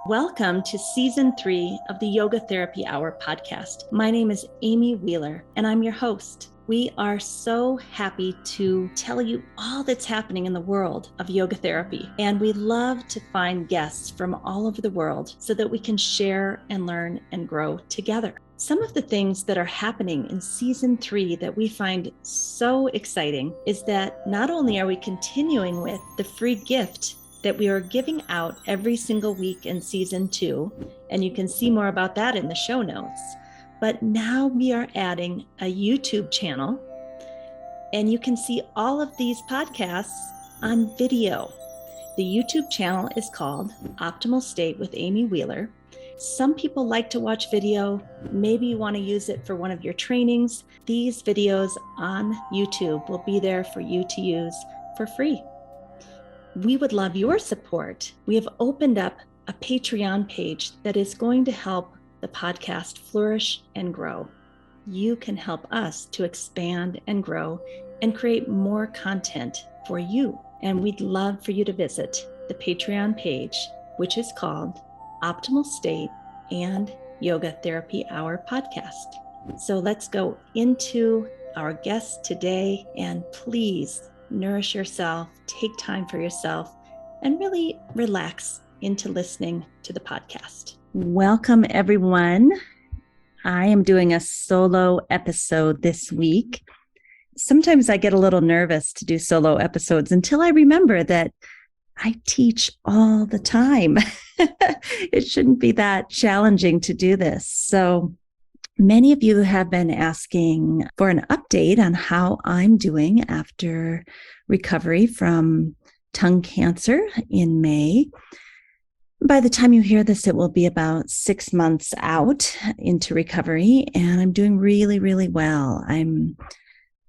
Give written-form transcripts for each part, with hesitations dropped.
Welcome to Season 3 of the Yoga Therapy Hour podcast. My name is Amy Wheeler, and I'm your host. We are so happy to tell you all that's happening in the world of yoga therapy, and we love to find guests from all over the world so that we can share and learn and grow together. Some of the things that are happening in Season 3 that we find so exciting is that not only are we continuing with the free gift that we are giving out every single week in Season 2, and you can see more about that in the show notes. But now we are adding a YouTube channel, and you can see all of these podcasts on video. The YouTube channel is called Optimal State with Amy Wheeler. Some people like to watch video. Maybe you want to use it for one of your trainings. These videos on YouTube will be there for you to use for free. We would love your support. We have opened up a Patreon page that is going to help the podcast flourish and grow. You can help us to expand and grow and create more content for you. And we'd love for you to visit the Patreon page, which is called Optimal State and Yoga Therapy Hour podcast. So let's go into our guest today, and please nourish yourself, take time for yourself, and really relax into listening to the podcast. Welcome, everyone. I am doing a solo episode this week. Sometimes I get a little nervous to do solo episodes until I remember that I teach all the time. It shouldn't be that challenging to do this. So many of you have been asking for an update on how I'm doing after recovery from tongue cancer in May. By the time you hear this, it will be about 6 months out into recovery, and I'm doing really, really well. I'm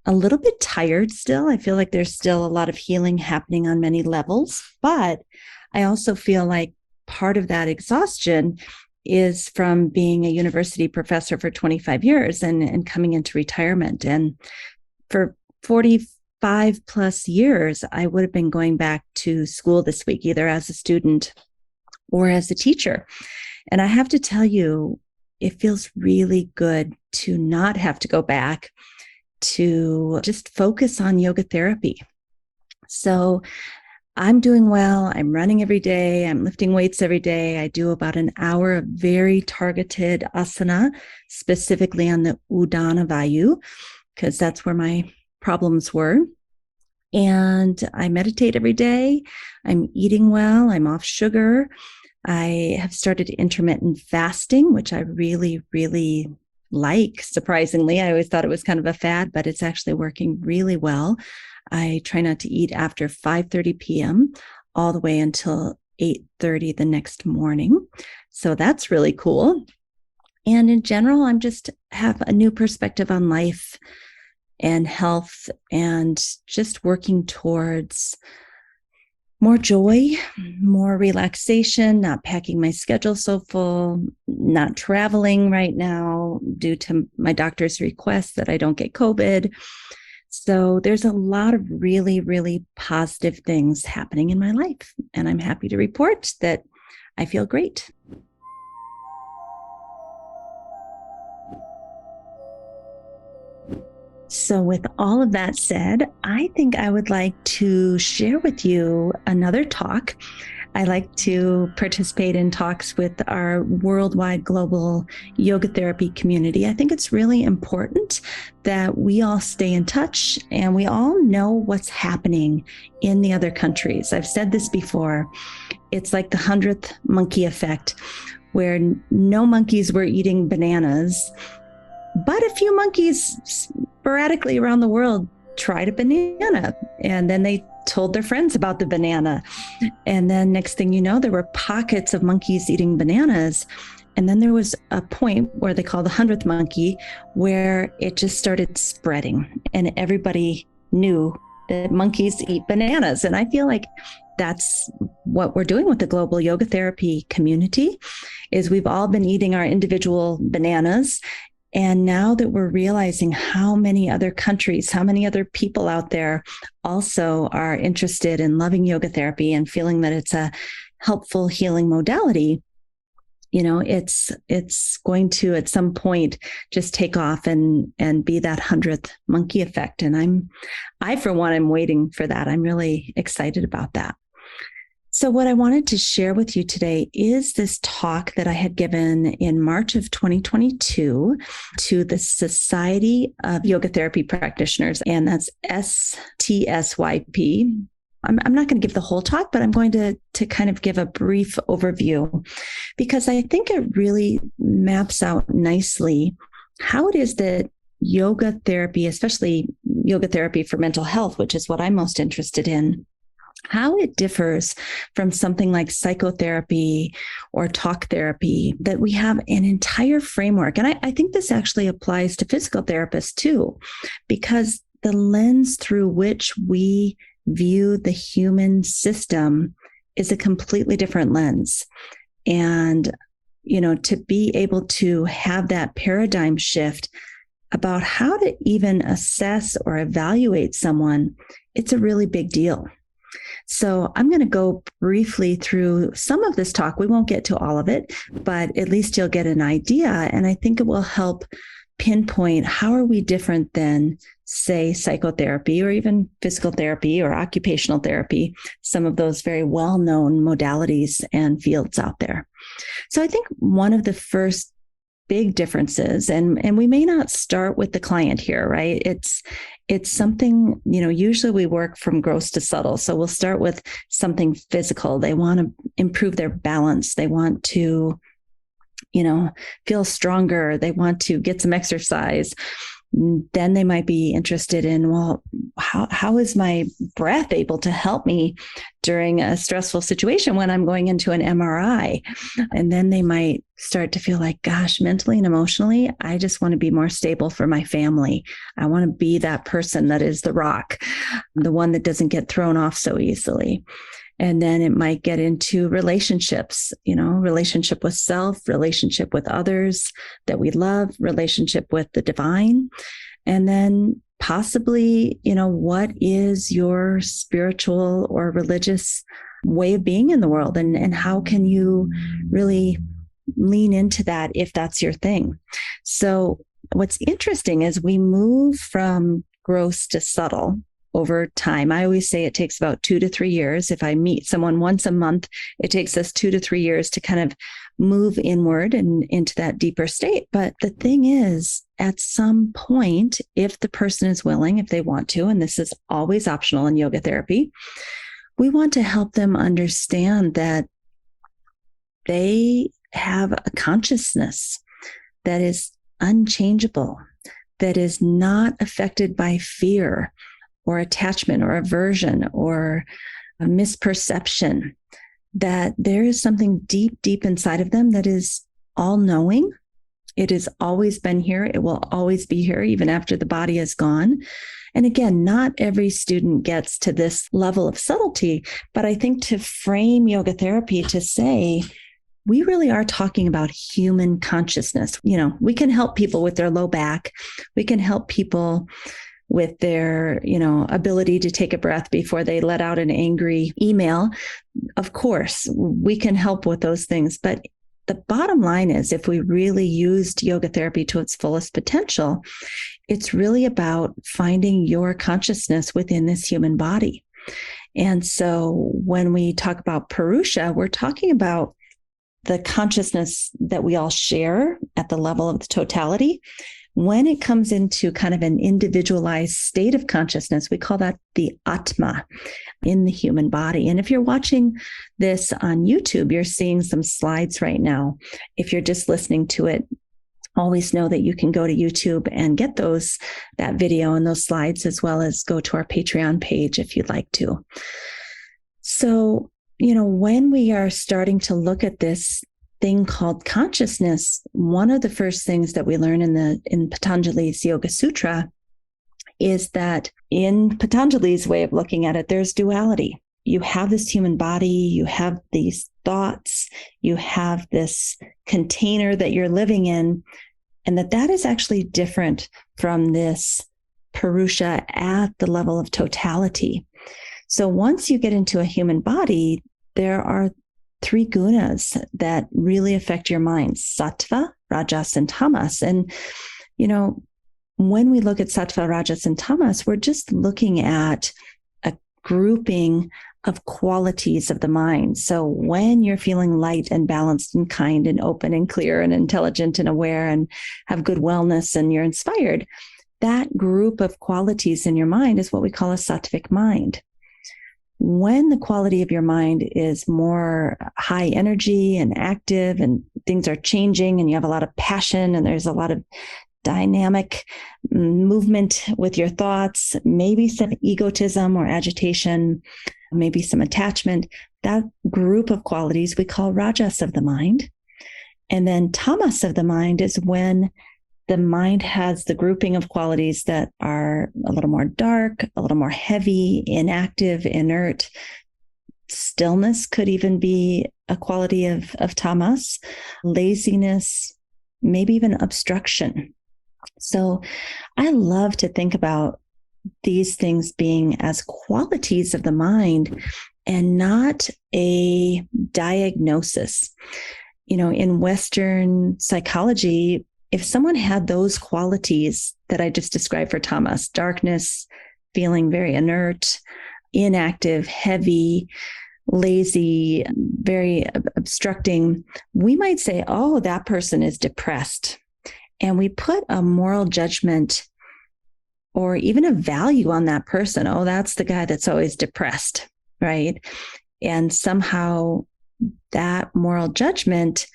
a little bit tired still. I feel like there's still a lot of healing happening on many levels, but I also feel like part of that exhaustion is from being a university professor for 25 years and coming into retirement. And for 45 plus years, I would have been going back to school this week, either as a student or as a teacher. And I have to tell you, it feels really good to not have to go back, to just focus on yoga therapy. So I'm doing well. I'm running every day. I'm lifting weights every day. I do about an hour of very targeted asana, specifically on the Udana Vayu, because that's where my problems were. And I meditate every day. I'm eating well. I'm off sugar. I have started intermittent fasting, which I really, really like. Surprisingly, I always thought it was kind of a fad, but it's actually working really well. I try not to eat after 5:30 p.m. all the way until 8:30 the next morning. So that's really cool. And in general, I'm just have a new perspective on life and health, and just working towards more joy, more relaxation, not packing my schedule so full, not traveling right now due to my doctor's request that I don't get COVID. So there's a lot of really, really positive things happening in my life, and I'm happy to report that I feel great. So with all of that said, I think I would like to share with you another talk. I like to participate in talks with our worldwide global yoga therapy community. I think it's really important that we all stay in touch and we all know what's happening in the other countries. I've said this before. It's like the 100th monkey effect, where no monkeys were eating bananas, but a few monkeys sporadically around the world tried a banana, and then they told their friends about the banana. And then next thing you know, there were pockets of monkeys eating bananas. And then there was a point where they call the 100th monkey, where it just started spreading and everybody knew that monkeys eat bananas. And I feel like that's what we're doing with the global yoga therapy community, is we've all been eating our individual bananas. And now that we're realizing how many other countries, how many other people out there also are interested in loving yoga therapy and feeling that it's a helpful healing modality, it's going to at some point just take off and be that 100th monkey effect. And I for one, I'm waiting for that. I'm really excited about that. So what I wanted to share with you today is this talk that I had given in March of 2022 to the Society of Yoga Therapy Practitioners, and that's STSYP. I'm not going to give the whole talk, but I'm going to kind of give a brief overview, because I think it really maps out nicely how it is that yoga therapy, especially yoga therapy for mental health, which is what I'm most interested in, how it differs from something like psychotherapy or talk therapy, that we have an entire framework. And I think this actually applies to physical therapists too, because the lens through which we view the human system is a completely different lens. And, to be able to have that paradigm shift about how to even assess or evaluate someone, it's a really big deal. So I'm going to go briefly through some of this talk. We won't get to all of it, but at least you'll get an idea. And I think it will help pinpoint how are we different than, say, psychotherapy or even physical therapy or occupational therapy, some of those very well-known modalities and fields out there. So I think one of the first big differences, and we may not start with the client here, right? It's something, usually we work from gross to subtle. So we'll start with something physical. They want to improve their balance. They want to, feel stronger. They want to get some exercise. Then they might be interested in, well, how is my breath able to help me during a stressful situation when I'm going into an MRI? And then they might start to feel like, gosh, mentally and emotionally, I just want to be more stable for my family. I want to be that person that is the rock, the one that doesn't get thrown off so easily. And then it might get into relationships, relationship with self, relationship with others that we love, relationship with the divine. And then possibly, what is your spiritual or religious way of being in the world? And how can you really lean into that if that's your thing? So what's interesting is we move from gross to subtle over time. I always say it takes about 2 to 3 years. If I meet someone once a month, it takes us 2 to 3 years to kind of move inward and into that deeper state. But the thing is, at some point, if the person is willing, if they want to, and this is always optional in yoga therapy, we want to help them understand that they have a consciousness that is unchangeable, that is not affected by fear or attachment or aversion or a misperception, that there is something deep, deep inside of them that is all-knowing. It has always been here. It will always be here, even after the body is gone. And again, not every student gets to this level of subtlety, but I think to frame yoga therapy to say, we really are talking about human consciousness. We can help people with their low back. We can help people with their, ability to take a breath before they let out an angry email. Of course, we can help with those things. But the bottom line is, if we really used yoga therapy to its fullest potential, it's really about finding your consciousness within this human body. And so when we talk about Purusha, we're talking about the consciousness that we all share at the level of the totality. When it comes into kind of an individualized state of consciousness, we call that the Atma in the human body. And if you're watching this on YouTube, you're seeing some slides right now. If you're just listening to it, always know that you can go to YouTube and get that video and those slides, as well as go to our Patreon page if you'd like to. So, when we are starting to look at this thing called consciousness, one of the first things that we learn in Patanjali's Yoga Sutra is that in Patanjali's way of looking at it, there's duality. You have this human body, you have these thoughts, you have this container that you're living in, and that is actually different from this Purusha at the level of totality. So once you get into a human body, there are three gunas that really affect your mind: sattva, rajas, and tamas. And, when we look at sattva, rajas, and tamas, we're just looking at a grouping of qualities of the mind. So when you're feeling light and balanced and kind and open and clear and intelligent and aware and have good wellness and you're inspired, that group of qualities in your mind is what we call a sattvic mind. When the quality of your mind is more high energy and active and things are changing and you have a lot of passion and there's a lot of dynamic movement with your thoughts, maybe some egotism or agitation, maybe some attachment, that group of qualities we call rajas of the mind. And then tamas of the mind is when the mind has the grouping of qualities that are a little more dark, a little more heavy, inactive, inert. Stillness could even be a quality of tamas, laziness, maybe even obstruction. So I love to think about these things being as qualities of the mind and not a diagnosis. In Western psychology, if someone had those qualities that I just described for tamas, darkness, feeling very inert, inactive, heavy, lazy, very obstructing, we might say, oh, that person is depressed. And we put a moral judgment or even a value on that person. Oh, that's the guy that's always depressed, right? And somehow that moral judgment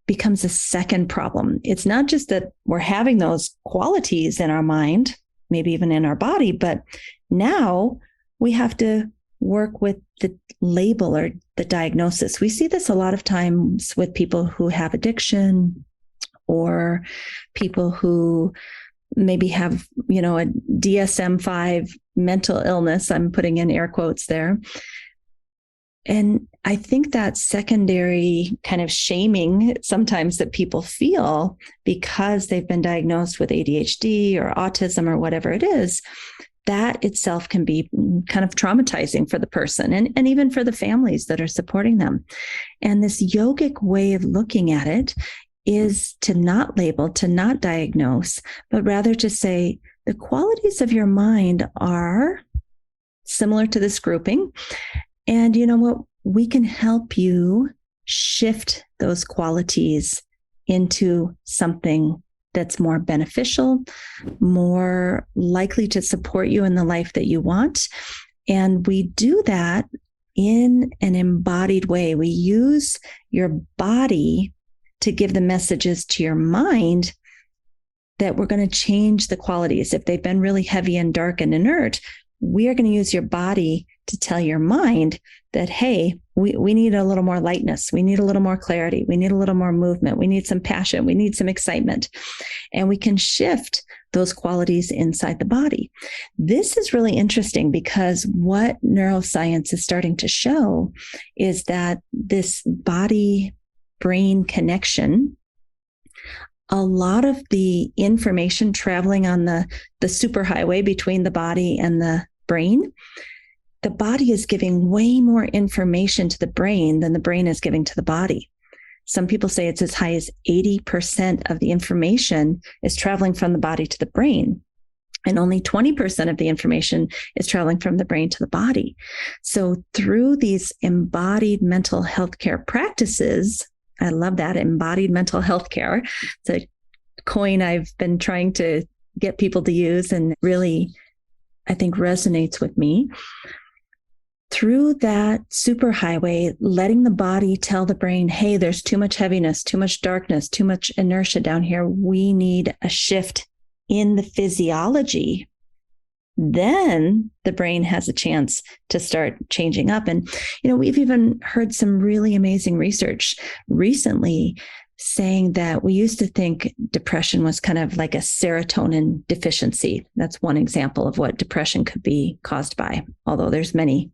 becomes a second problem. It's not just that we're having those qualities in our mind, maybe even in our body, but now we have to work with the label or the diagnosis. We see this a lot of times with people who have addiction or people who maybe have, a DSM-5 mental illness. I'm putting in air quotes there. And I think that secondary kind of shaming sometimes that people feel because they've been diagnosed with ADHD or autism or whatever it is, that itself can be kind of traumatizing for the person and even for the families that are supporting them. And this yogic way of looking at it is to not label, to not diagnose, but rather to say the qualities of your mind are similar to this grouping. And you know what? We can help you shift those qualities into something that's more beneficial, more likely to support you in the life that you want. And we do that in an embodied way. We use your body to give the messages to your mind that we're going to change the qualities. If they've been really heavy and dark and inert, we are going to use your body to tell your mind that, hey, we need a little more lightness. We need a little more clarity. We need a little more movement. We need some passion. We need some excitement. And we can shift those qualities inside the body. This is really interesting because what neuroscience is starting to show is that this body-brain connection, a lot of the information traveling on the superhighway between the body and the brain, the body is giving way more information to the brain than the brain is giving to the body. Some people say it's as high as 80% of the information is traveling from the body to the brain, and only 20% of the information is traveling from the brain to the body. So through these embodied mental health care practices, I love that, embodied mental health care. It's a coin I've been trying to get people to use and really, I think, resonates with me. Through that superhighway, letting the body tell the brain, hey, there's too much heaviness, too much darkness, too much inertia down here. We need a shift in the physiology. Then the brain has a chance to start changing up. And, we've even heard some really amazing research recently saying that we used to think depression was kind of like a serotonin deficiency. That's one example of what depression could be caused by, although there's many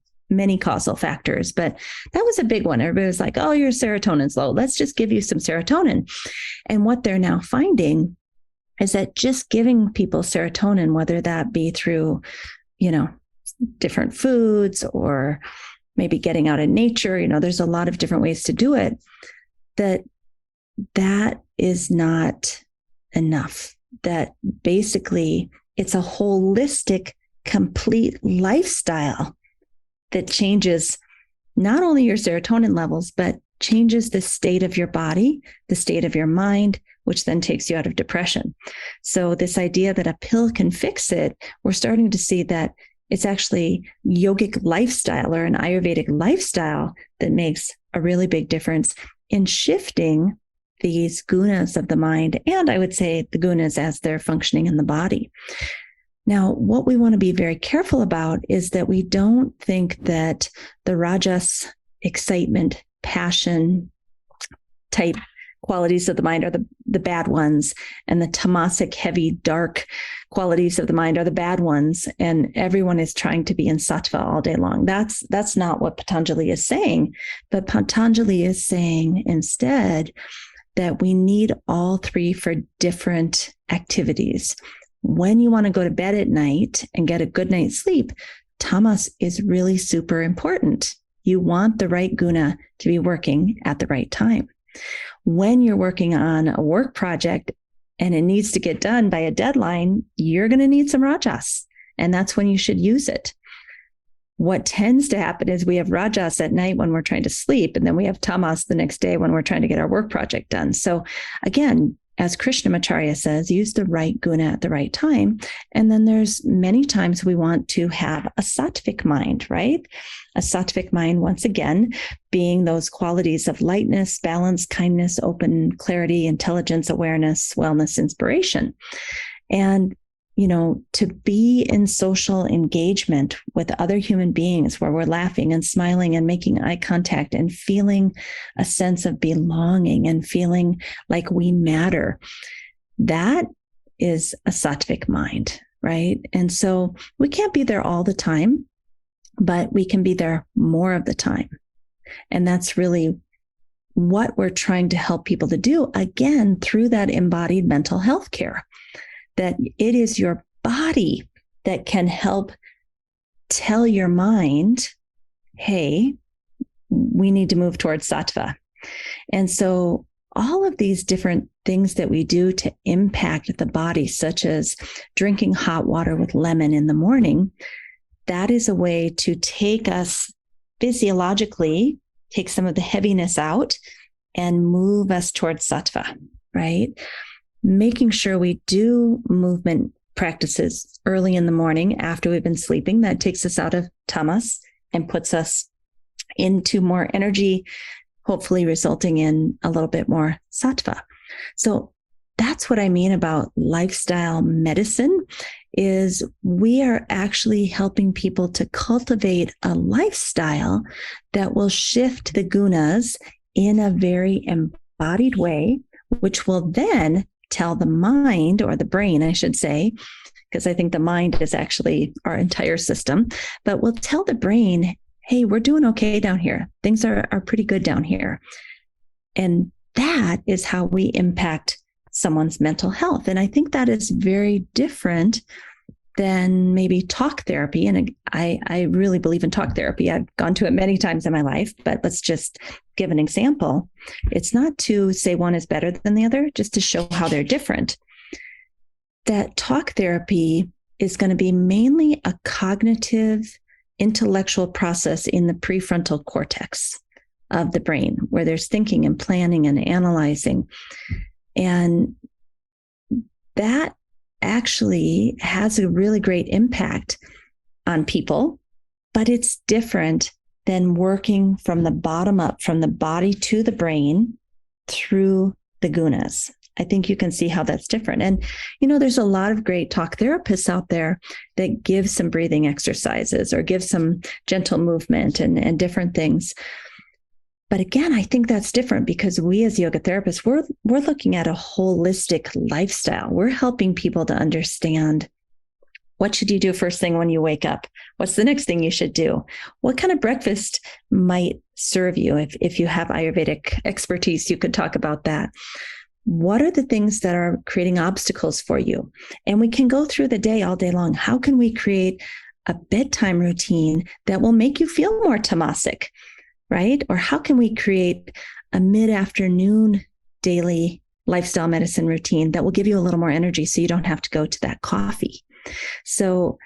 causal factors, but that was a big one. Everybody was like, oh, your serotonin's low. Let's just give you some serotonin. And what they're now finding is that just giving people serotonin, whether that be through, different foods or maybe getting out in nature. There's a lot of different ways to do it. That is not enough. That basically it's a holistic, complete lifestyle that changes not only your serotonin levels, but changes the state of your body, the state of your mind, which then takes you out of depression. So this idea that a pill can fix it, we're starting to see that it's actually yogic lifestyle or an Ayurvedic lifestyle that makes a really big difference in shifting these gunas of the mind, and I would say the gunas as they're functioning in the body. Now, what we want to be very careful about is that we don't think that the rajas, excitement, passion type qualities of the mind are the bad ones, and the tamasic, heavy, dark qualities of the mind are the bad ones, and everyone is trying to be in sattva all day long. That's not what Patanjali is saying, but Patanjali is saying instead that we need all three for different activities. When you want to go to bed at night and get a good night's sleep, tamas is really super important. You want the right guna to be working at the right time. When you're working on a work project and it needs to get done by a deadline, you're going to need some rajas, and that's when you should use it. What tends to happen is we have rajas at night when we're trying to sleep, and then we have tamas the next day when we're trying to get our work project done. So again, as Krishnamacharya says, use the right guna at the right time. And then there's many times we want to have a sattvic mind, right? A sattvic mind, once again, being those qualities of lightness, balance, kindness, open, clarity, intelligence, awareness, wellness, inspiration. And to be in social engagement with other human beings where we're laughing and smiling and making eye contact and feeling a sense of belonging and feeling like we matter, that is a sattvic mind, right? And so we can't be there all the time, but we can be there more of the time. And that's really what we're trying to help people to do, again, through that embodied mental health care. That it is your body that can help tell your mind, hey, we need to move towards sattva. And so all of these different things that we do to impact the body, such as drinking hot water with lemon in the morning, that is a way to take us physiologically, take some of the heaviness out and move us towards sattva, right? Making sure we do movement practices early in the morning after we've been sleeping, that takes us out of tamas and puts us into more energy, hopefully resulting in a little bit more sattva. So that's what I mean about lifestyle medicine, is we are actually helping people to cultivate a lifestyle that will shift the gunas in a very embodied way, which will then tell the mind, or the brain, I should say, because I think the mind is actually our entire system, but will tell the brain, hey, we're doing okay down here. Things are pretty good down here. And that is how we impact someone's mental health. And I think that is very different than maybe talk therapy. And I really believe in talk therapy. I've gone to it many times in my life, but let's just give an example. It's not to say one is better than the other, just to show how they're different. That talk therapy is going to be mainly a cognitive, intellectual process in the prefrontal cortex of the brain, where there's thinking and planning and analyzing. And that actually has a really great impact on people, but it's different than working from the bottom up, from the body to the brain through the gunas. I think you can see how that's different. And, there's a lot of great talk therapists out there that give some breathing exercises or give some gentle movement and different things. But again, I think that's different because we as yoga therapists, we're looking at a holistic lifestyle. We're helping people to understand, what should you do first thing when you wake up? What's the next thing you should do? What kind of breakfast might serve you? If you have Ayurvedic expertise, you could talk about that. What are the things that are creating obstacles for you? And we can go through the day all day long. How can we create a bedtime routine that will make you feel more tamasic, right? Or how can we create a mid-afternoon daily lifestyle medicine routine that will give you a little more energy so you don't have to go to that coffee? So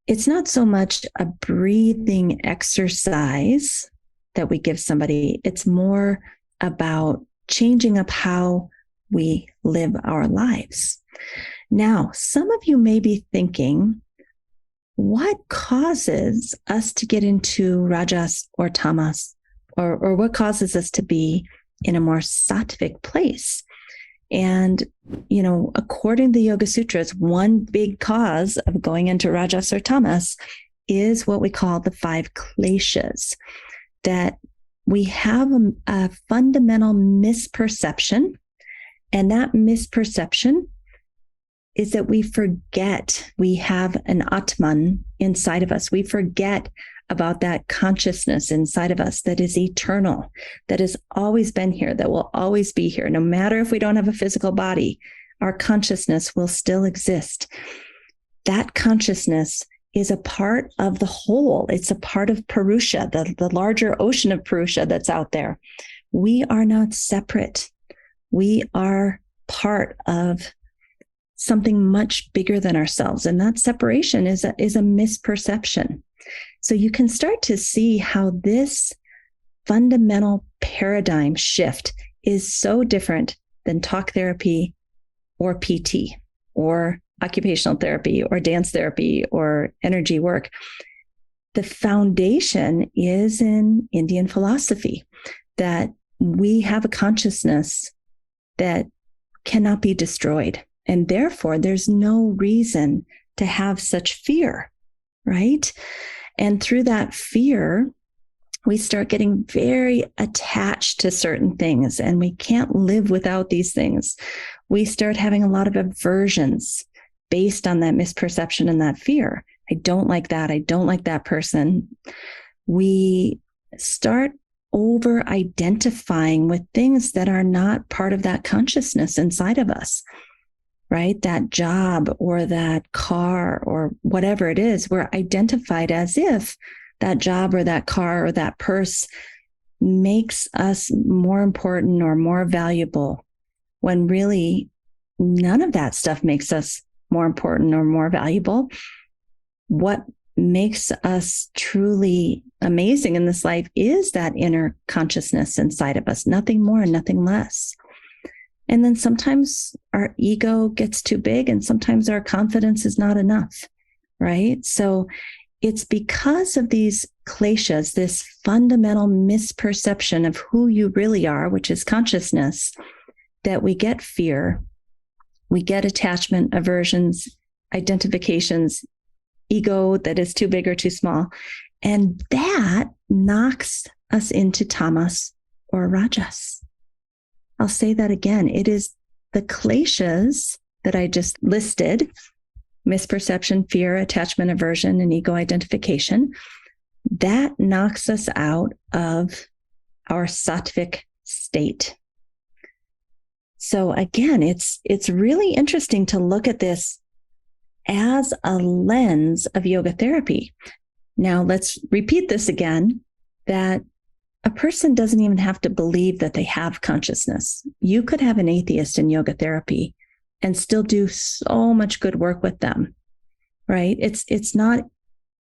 it's not so much a breathing exercise that we give somebody. It's more about changing up how we live our lives. Now, some of you may be thinking, what causes us to get into rajas or tamas, or what causes us to be in a more sattvic place? And, according to the Yoga Sutras, one big cause of going into rajas or tamas is what we call the 5 kleshas, that we have a fundamental misperception. And that misperception is that we forget we have an Atman inside of us. We forget about that consciousness inside of us that is eternal, that has always been here, that will always be here. No matter if we don't have a physical body, our consciousness will still exist. That consciousness is a part of the whole. It's a part of Purusha, the larger ocean of Purusha that's out there. We are not separate. We are part of something much bigger than ourselves. And that separation is a misperception. So you can start to see how this fundamental paradigm shift is so different than talk therapy or PT or occupational therapy or dance therapy or energy work. The foundation is in Indian philosophy that we have a consciousness that cannot be destroyed. And therefore, there's no reason to have such fear, right? And through that fear, we start getting very attached to certain things, and we can't live without these things. We start having a lot of aversions based on that misperception and that fear. I don't like that. I don't like that person. We start over-identifying with things that are not part of that consciousness inside of us, right? That job or that car or whatever it is, we're identified as if that job or that car or that purse makes us more important or more valuable, when really none of that stuff makes us more important or more valuable. What makes us truly amazing in this life is that inner consciousness inside of us, nothing more and nothing less. And then sometimes our ego gets too big, and sometimes our confidence is not enough, right? So it's because of these kleshas, this fundamental misperception of who you really are, which is consciousness, that we get fear, we get attachment, aversions, identifications, ego that is too big or too small. And that knocks us into tamas or rajas. I'll say that again. It is the kleshas that I just listed: misperception, fear, attachment, aversion, and ego identification. That knocks us out of our sattvic state. So again, it's really interesting to look at this as a lens of yoga therapy. Now let's repeat this again, that a person doesn't even have to believe that they have consciousness. You could have an atheist in yoga therapy and still do so much good work with them, right? It's not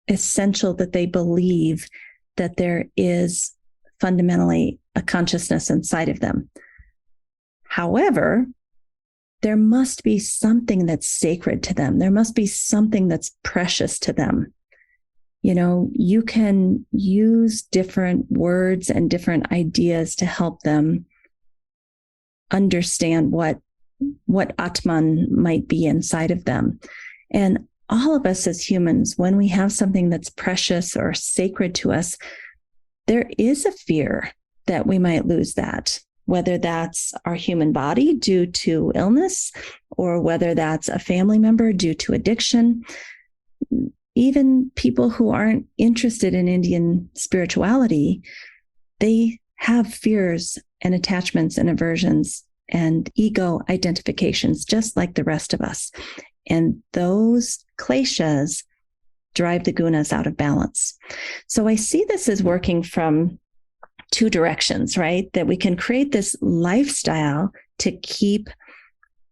essential that they believe that there is fundamentally a consciousness inside of them. However, there must be something that's sacred to them. There must be something that's precious to them. You can use different words and different ideas to help them understand what Atman might be inside of them. And all of us as humans, when we have something that's precious or sacred to us, there is a fear that we might lose that, whether that's our human body due to illness, or whether that's a family member due to addiction. Even people who aren't interested in Indian spirituality, they have fears and attachments and aversions and ego identifications, just like the rest of us. And those kleshas drive the gunas out of balance. So I see this as working from two directions, right? That we can create this lifestyle to keep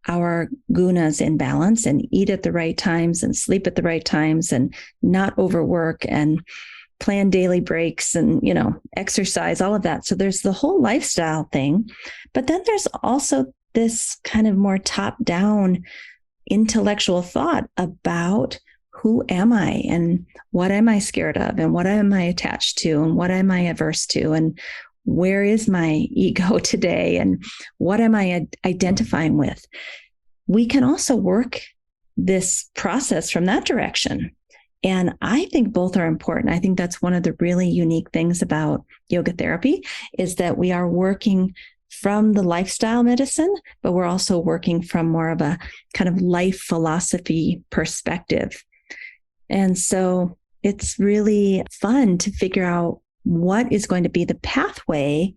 our gunas in balance and eat at the right times and sleep at the right times and not overwork and plan daily breaks and, exercise, all of that. So there's the whole lifestyle thing, but then there's also this kind of more top-down intellectual thought about who am I and what am I scared of and what am I attached to and what am I averse to and where is my ego today and what am I identifying with? We can also work this process from that direction. And I think both are important. I think that's one of the really unique things about yoga therapy is that we are working from the lifestyle medicine, but we're also working from more of a kind of life philosophy perspective. And so it's really fun to figure out what is going to be the pathway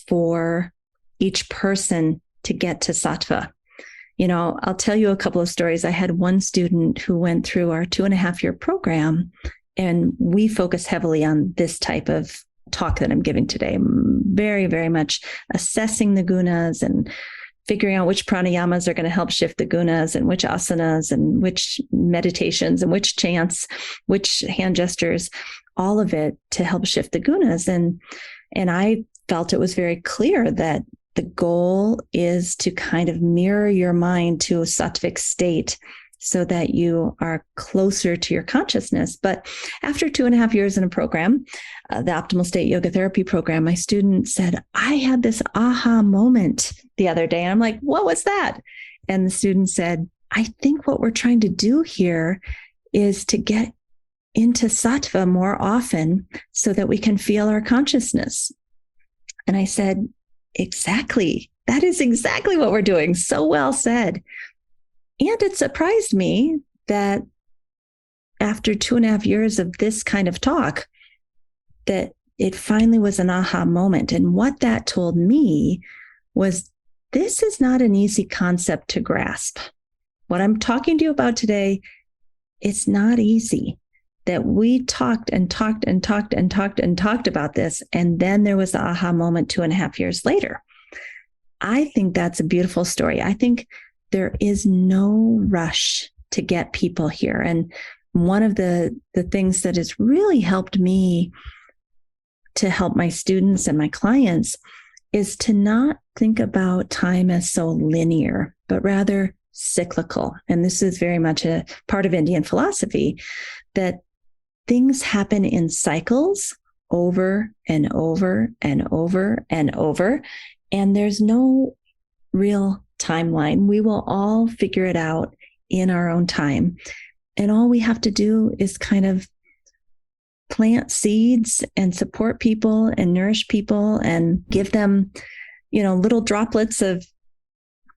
for each person to get to sattva. I'll tell you a couple of stories. I had one student who went through our 2.5-year program, and we focus heavily on this type of talk that I'm giving today. Very, very much assessing the gunas and figuring out which pranayamas are going to help shift the gunas and which asanas and which meditations and which chants, which hand gestures, all of it to help shift the gunas. And I felt it was very clear that the goal is to kind of mirror your mind to a sattvic state so that you are closer to your consciousness. But after 2.5 years in a program, the Optimal State Yoga Therapy program, my student said, I had this aha moment the other day. And I'm like, what was that? And the student said, I think what we're trying to do here is to get into sattva more often so that we can feel our consciousness. And I said, exactly. That is exactly what we're doing. So well said. And it surprised me that after 2.5 years of this kind of talk, that it finally was an aha moment. And what that told me was this is not an easy concept to grasp. What I'm talking to you about today, it's not easy. That we talked about this, and then there was the aha moment 2.5 years later. I think that's a beautiful story. I think there is no rush to get people here. And one of the things that has really helped me to help my students and my clients is to not think about time as so linear, but rather cyclical. And this is very much a part of Indian philosophy, that things happen in cycles over and over and over and over. And there's no real timeline. We will all figure it out in our own time. And all we have to do is kind of plant seeds and support people and nourish people and give them, little droplets of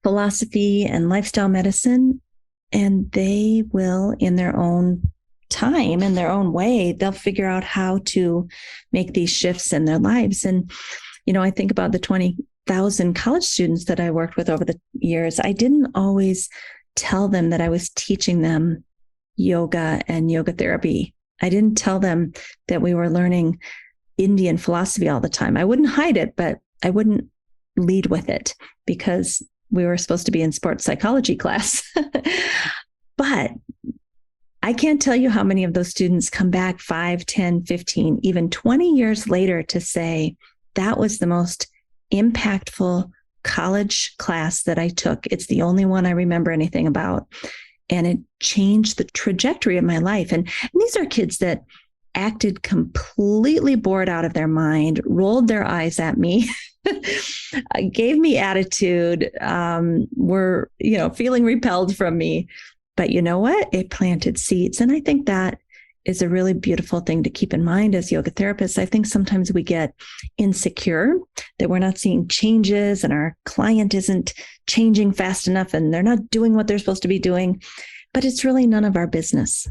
philosophy and lifestyle medicine. And they will, in their own time, in their own way, they'll figure out how to make these shifts in their lives. And, I think about the 20,000 college students that I worked with over the years. I didn't always tell them that I was teaching them yoga and yoga therapy. I didn't tell them that we were learning Indian philosophy all the time. I wouldn't hide it, but I wouldn't lead with it because we were supposed to be in sports psychology class. But I can't tell you how many of those students come back 5, 10, 15, even 20 years later to say, that was the most impactful college class that I took. It's the only one I remember anything about. And it changed the trajectory of my life. And these are kids that acted completely bored out of their mind, rolled their eyes at me, gave me attitude, were, feeling repelled from me. But you know what? It planted seeds. And I think that is a really beautiful thing to keep in mind as yoga therapists. I think sometimes we get insecure that we're not seeing changes and our client isn't changing fast enough and they're not doing what they're supposed to be doing. But it's really none of our business.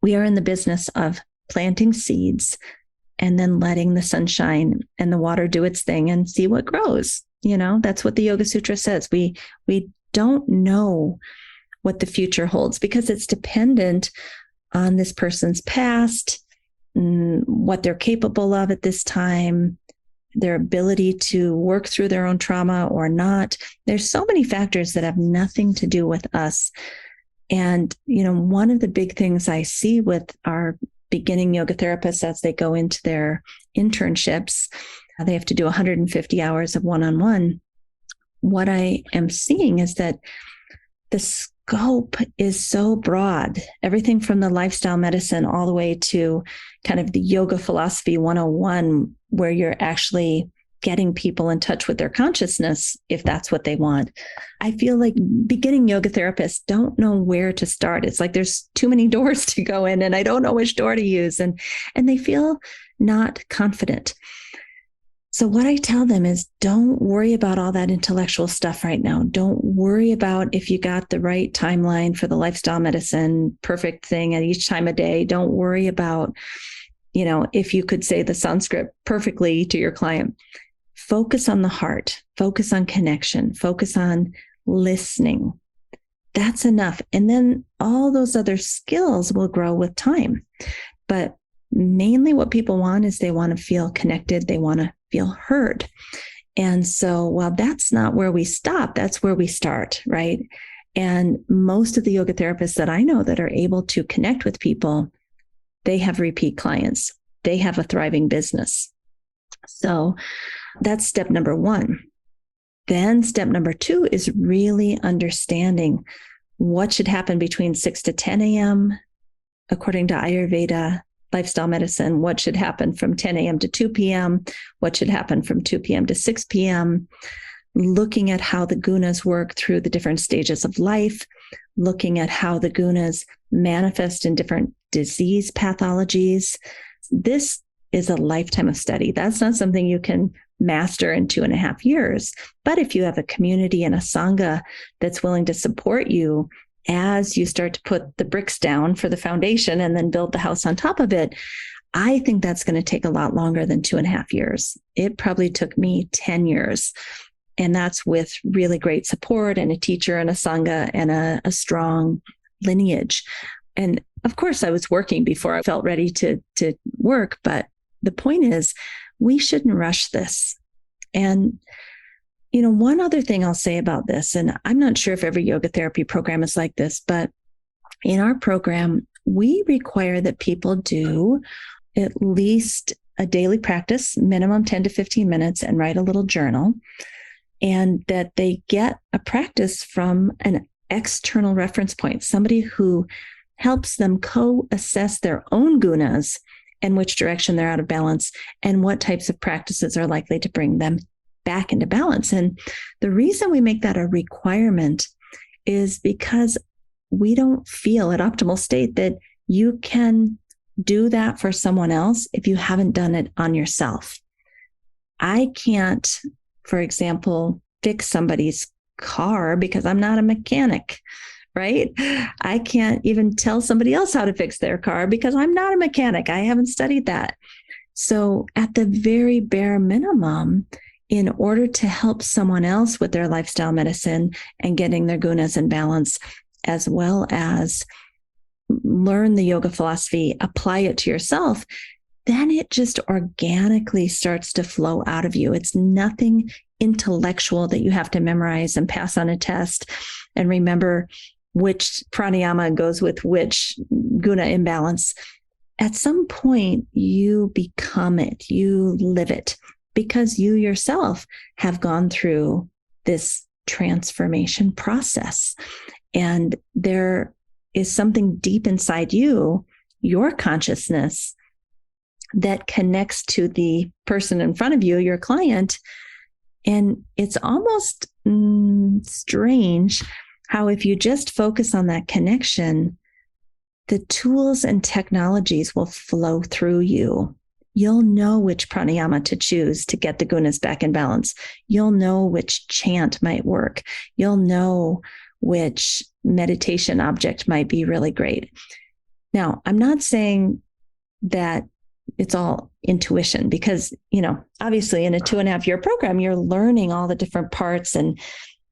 We are in the business of planting seeds and then letting the sunshine and the water do its thing and see what grows. That's what the Yoga Sutra says. We don't know what the future holds because it's dependent on this person's past, what they're capable of at this time, their ability to work through their own trauma or not. There's so many factors that have nothing to do with us. And, one of the big things I see with our beginning yoga therapists as they go into their internships, they have to do 150 hours of one-on-one. What I am seeing is that the scope is so broad, everything from the lifestyle medicine all the way to kind of the yoga philosophy 101, where you're actually getting people in touch with their consciousness, if that's what they want. I feel like beginning yoga therapists don't know where to start. It's like there's too many doors to go in and I don't know which door to use. And they feel not confident. So what I tell them is, don't worry about all that intellectual stuff right now. Don't worry about if you got the right timeline for the lifestyle medicine, perfect thing at each time of day. Don't worry about, if you could say the Sanskrit perfectly to your client. Focus on the heart, focus on connection, focus on listening. That's enough. And then all those other skills will grow with time. But mainly what people want is they want to feel connected. They want to feel heard. And so while that's not where we stop, that's where we start, right? And most of the yoga therapists that I know that are able to connect with people, they have repeat clients. They have a thriving business. So that's step number one. Then step number two is really understanding what should happen between 6 to 10 a.m. according to Ayurveda lifestyle medicine, what should happen from 10 a.m. to 2 p.m., what should happen from 2 p.m. to 6 p.m., looking at how the gunas work through the different stages of life, looking at how the gunas manifest in different disease pathologies. This is a lifetime of study. That's not something you can master in 2.5 years. But if you have a community and a sangha that's willing to support you as you start to put the bricks down for the foundation and then build the house on top of it, I think that's going to take a lot longer than 2.5 years. It probably took me 10 years. And that's with really great support and a teacher and a sangha and a strong lineage. And of course, I was working before I felt ready to work. But the point is, we shouldn't rush this. And one other thing I'll say about this, and I'm not sure if every yoga therapy program is like this, but in our program, we require that people do at least a daily practice, minimum 10 to 15 minutes, and write a little journal, and that they get a practice from an external reference point, somebody who helps them co-assess their own gunas and which direction they're out of balance and what types of practices are likely to bring them back into balance. And the reason we make that a requirement is because we don't feel at optimal state that you can do that for someone else if you haven't done it on yourself. I can't, for example, fix somebody's car because I'm not a mechanic, right? I can't even tell somebody else how to fix their car because I'm not a mechanic. I haven't studied that. So at the very bare minimum, in order to help someone else with their lifestyle medicine and getting their gunas in balance, as well as learn the yoga philosophy, apply it to yourself, then it just organically starts to flow out of you. It's nothing intellectual that you have to memorize and pass on a test and remember which pranayama goes with which guna imbalance. At some point, you become it, you live it, because you yourself have gone through this transformation process. And there is something deep inside you, your consciousness, that connects to the person in front of you, your client. And it's almost strange how if you just focus on that connection, the tools and technologies will flow through you. You'll know which pranayama to choose to get the gunas back in balance. You'll know which chant might work. You'll know which meditation object might be really great. Now, I'm not saying that it's all intuition because, obviously in a 2.5 year program, you're learning all the different parts and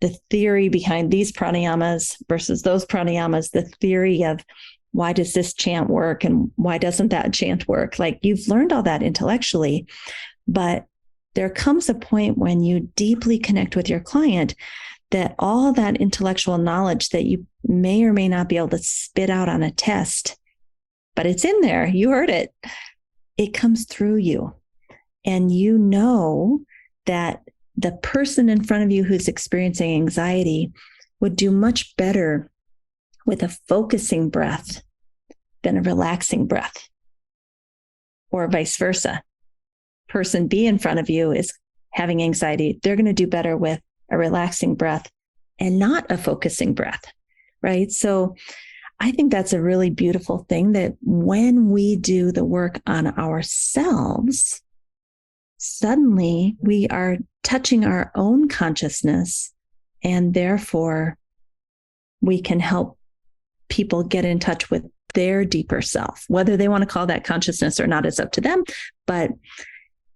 the theory behind these pranayamas versus those pranayamas, the theory of why does this chant work and why doesn't that chant work? Like, you've learned all that intellectually, but there comes a point when you deeply connect with your client that all that intellectual knowledge that you may or may not be able to spit out on a test, but it's in there, you heard it, it comes through you. And you know that the person in front of you who's experiencing anxiety would do much better with a focusing breath than a relaxing breath, or vice versa. Person B in front of you is having anxiety. They're going to do better with a relaxing breath and not a focusing breath, right? So I think that's a really beautiful thing, that when we do the work on ourselves, suddenly we are touching our own consciousness, and therefore we can help people get in touch with their deeper self. Whether they want to call that consciousness or not is up to them, but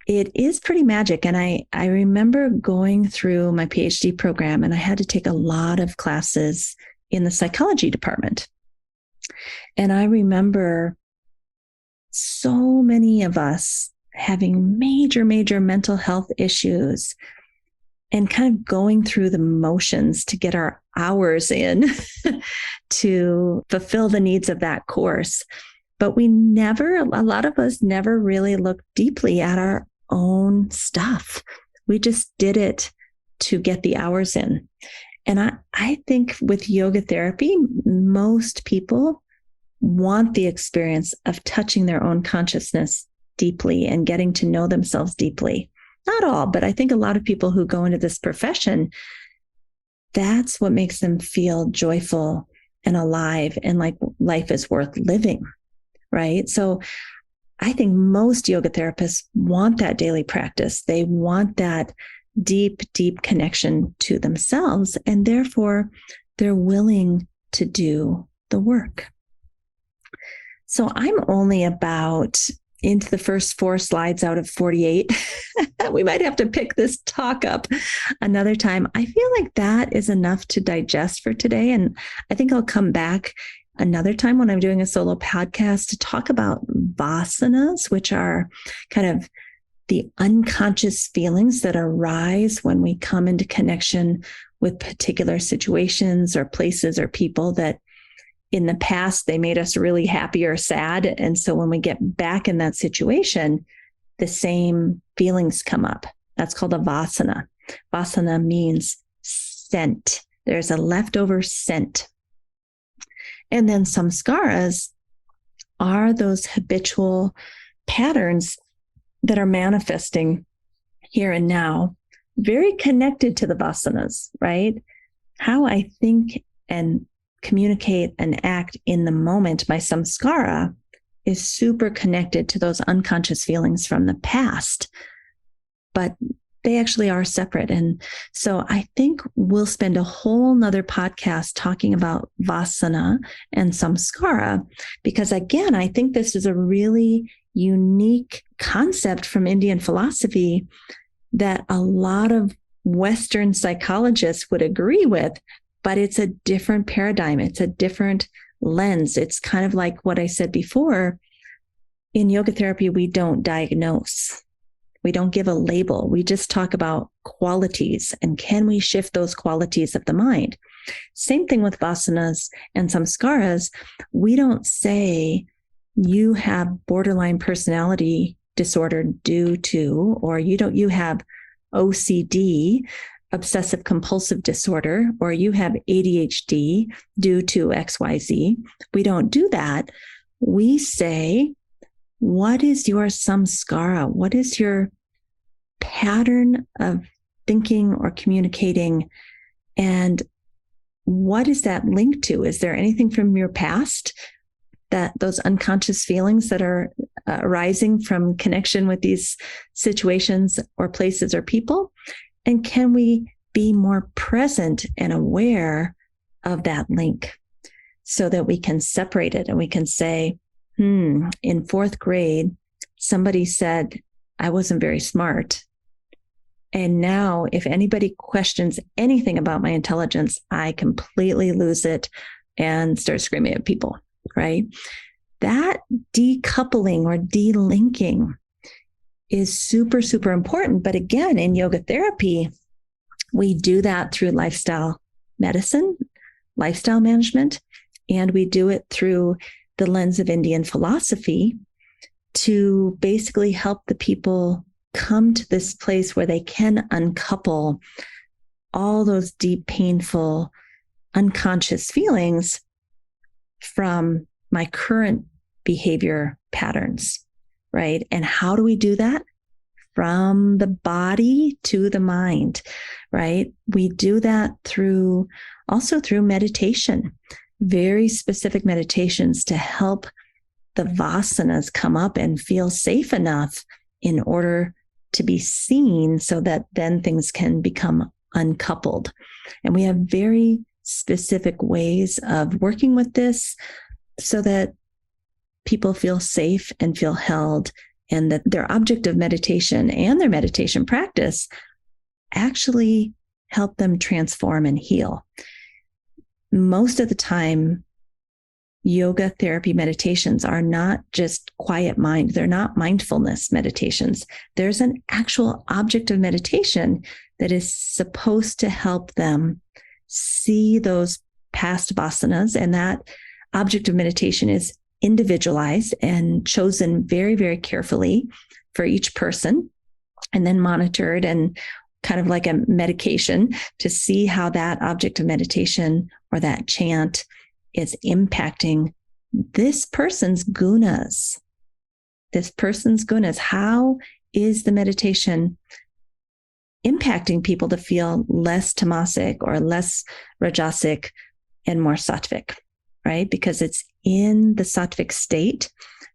it is pretty magic. And I remember going through my PhD program, and I had to take a lot of classes in the psychology department. And I remember so many of us having major mental health issues and kind of going through the motions to get our hours in to fulfill the needs of that course. But a lot of us never really looked deeply at our own stuff. We just did it to get the hours in. And I think with yoga therapy, most people want the experience of touching their own consciousness deeply and getting to know themselves deeply. Not all, but I think a lot of people who go into this profession, that's what makes them feel joyful and alive and like life is worth living, right? So I think most yoga therapists want that daily practice. They want that deep connection to themselves, and therefore they're willing to do the work. So I'm only about into the first 4 slides out of 48. We might have to pick this talk up another time. I feel like that is enough to digest for today. And I think I'll come back another time when I'm doing a solo podcast to talk about vasanas, which are kind of the unconscious feelings that arise when we come into connection with particular situations or places or people that in the past, they made us really happy or sad. And so when we get back in that situation, the same feelings come up. That's called a vasana. Vasana means scent. There's a leftover scent. And then samskaras are those habitual patterns that are manifesting here and now, very connected to the vasanas, right? How I think and communicate and act in the moment, my samskara is super connected to those unconscious feelings from the past, but they actually are separate. And so I think we'll spend a whole nother podcast talking about vasana and samskara, because again, I think this is a really unique concept from Indian philosophy that a lot of Western psychologists would agree with, but it's a different paradigm. It's a different lens. It's kind of like what I said before. In yoga therapy, we don't diagnose. We don't give a label. We just talk about qualities and can we shift those qualities of the mind? Same thing with vasanas and samskaras. We don't say you have borderline personality disorder due to, or you have OCD, obsessive compulsive disorder, or you have ADHD due to XYZ. We don't do that. We say, what is your samskara? What is your pattern of thinking or communicating? And what is that linked to? Is there anything from your past, that those unconscious feelings that are arising from connection with these situations or places or people? And can we be more present and aware of that link so that we can separate it and we can say, in 4th grade, somebody said I wasn't very smart. And now if anybody questions anything about my intelligence, I completely lose it and start screaming at people. right? That decoupling or delinking is super, super important. But again, in yoga therapy, we do that through lifestyle medicine, lifestyle management, and we do it through the lens of Indian philosophy to basically help the people come to this place where they can uncouple all those deep, painful, unconscious feelings from my current behavior patterns, right? And how do we do that? From the body to the mind, right? We do that also through meditation, very specific meditations to help the vasanas come up and feel safe enough in order to be seen so that then things can become uncoupled. And we have very specific ways of working with this so that people feel safe and feel held, and that their object of meditation and their meditation practice actually help them transform and heal. Most of the time, yoga therapy meditations are not just quiet mind. They're not mindfulness meditations. There's an actual object of meditation that is supposed to help them see those past vasanas. And that object of meditation is individualized and chosen very, very carefully for each person, and then monitored and kind of like a medication to see how that object of meditation or that chant is impacting this person's gunas. How is the meditation impacting people to feel less tamasic or less rajasic and more sattvic, right? Because it's in the sattvic state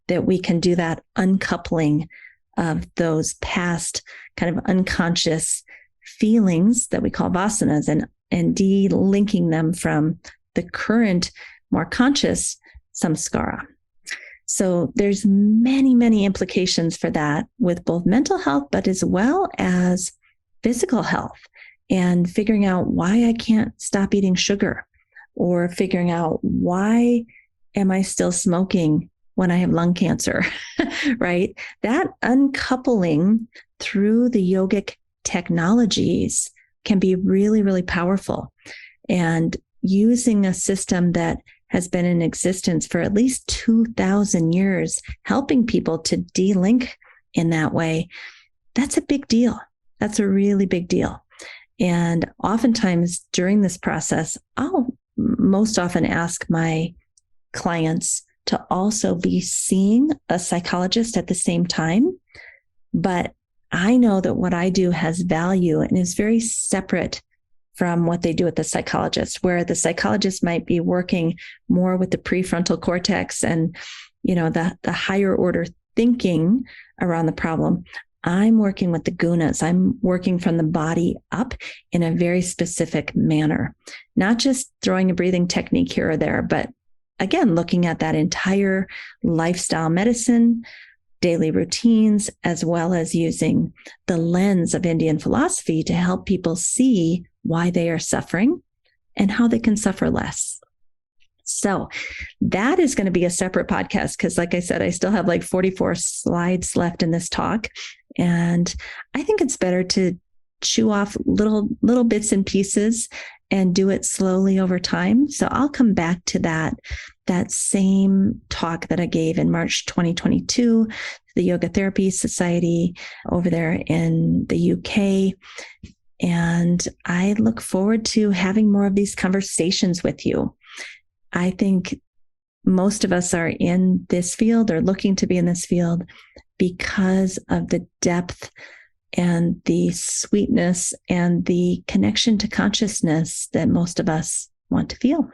that we can do that uncoupling of those past kind of unconscious feelings that we call vasanas and de-linking them from the current, more conscious samskara. So there's many, many implications for that with both mental health, but as well as physical health, and figuring out why I can't stop eating sugar, or figuring out why am I still smoking when I have lung cancer, right? That uncoupling through the yogic technologies can be really, really powerful. And using a system that has been in existence for at least 2,000 years, helping people to de-link in that way, that's a big deal. That's a really big deal. And oftentimes during this process, I'll most often ask my clients to also be seeing a psychologist at the same time. But I know that what I do has value and is very separate from what they do with the psychologist, where the psychologist might be working more with the prefrontal cortex and, the higher order thinking around the problem. I'm working with the gunas. I'm working from the body up in a very specific manner, not just throwing a breathing technique here or there, but again, looking at that entire lifestyle medicine, daily routines, as well as using the lens of Indian philosophy to help people see why they are suffering and how they can suffer less. So that is going to be a separate podcast because, like I said, I still have like 44 slides left in this talk. And I think it's better to chew off little bits and pieces and do it slowly over time. So I'll come back to that same talk that I gave in March 2022, the Yoga Therapy Society over there in the UK. And I look forward to having more of these conversations with you. I think most of us are in this field or looking to be in this field because of the depth and the sweetness and the connection to consciousness that most of us want to feel.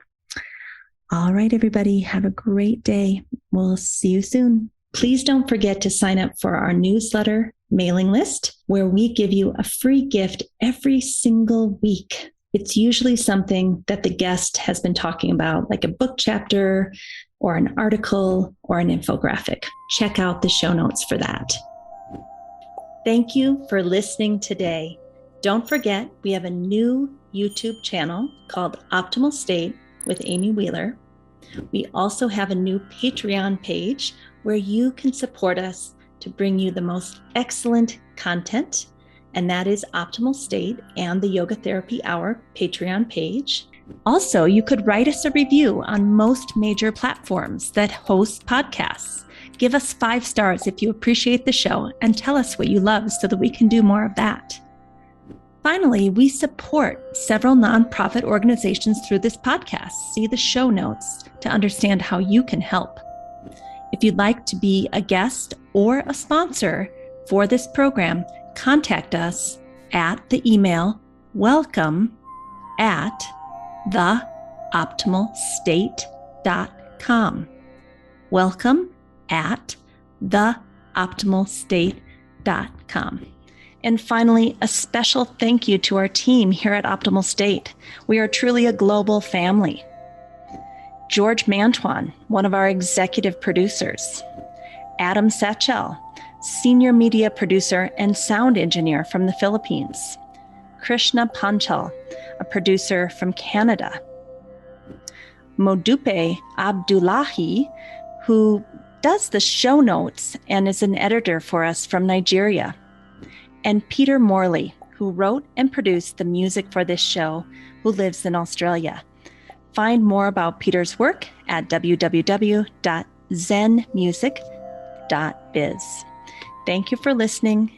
All right, everybody, have a great day. We'll see you soon. Please don't forget to sign up for our newsletter mailing list, where we give you a free gift every single week. It's usually something that the guest has been talking about, like a book chapter or an article or an infographic. Check out the show notes for that. Thank you for listening today. Don't forget, we have a new YouTube channel called Optimal State with Amy Wheeler. We also have a new Patreon page where you can support us to bring you the most excellent content, and that is Optimal State and the Yoga Therapy Hour Patreon page. Also, you could write us a review on most major platforms that host podcasts. Give us 5 stars if you appreciate the show and tell us what you love so that we can do more of that. Finally, we support several nonprofit organizations through this podcast. See the show notes to understand how you can help. If you'd like to be a guest or a sponsor for this program, contact us at the email welcome@theoptimalstate.com. welcome@theoptimalstate.com. And finally, a special thank you to our team here at Optimal State. We are truly a global family. George Mantuan, one of our executive producers. Adam Satchel, senior media producer and sound engineer from the Philippines. Krishna Panchal, a producer from Canada. Modupe Abdullahi, who does the show notes and is an editor for us from Nigeria. And Peter Morley, who wrote and produced the music for this show, who lives in Australia. Find more about Peter's work at www.zenmusic.biz. Thank you for listening,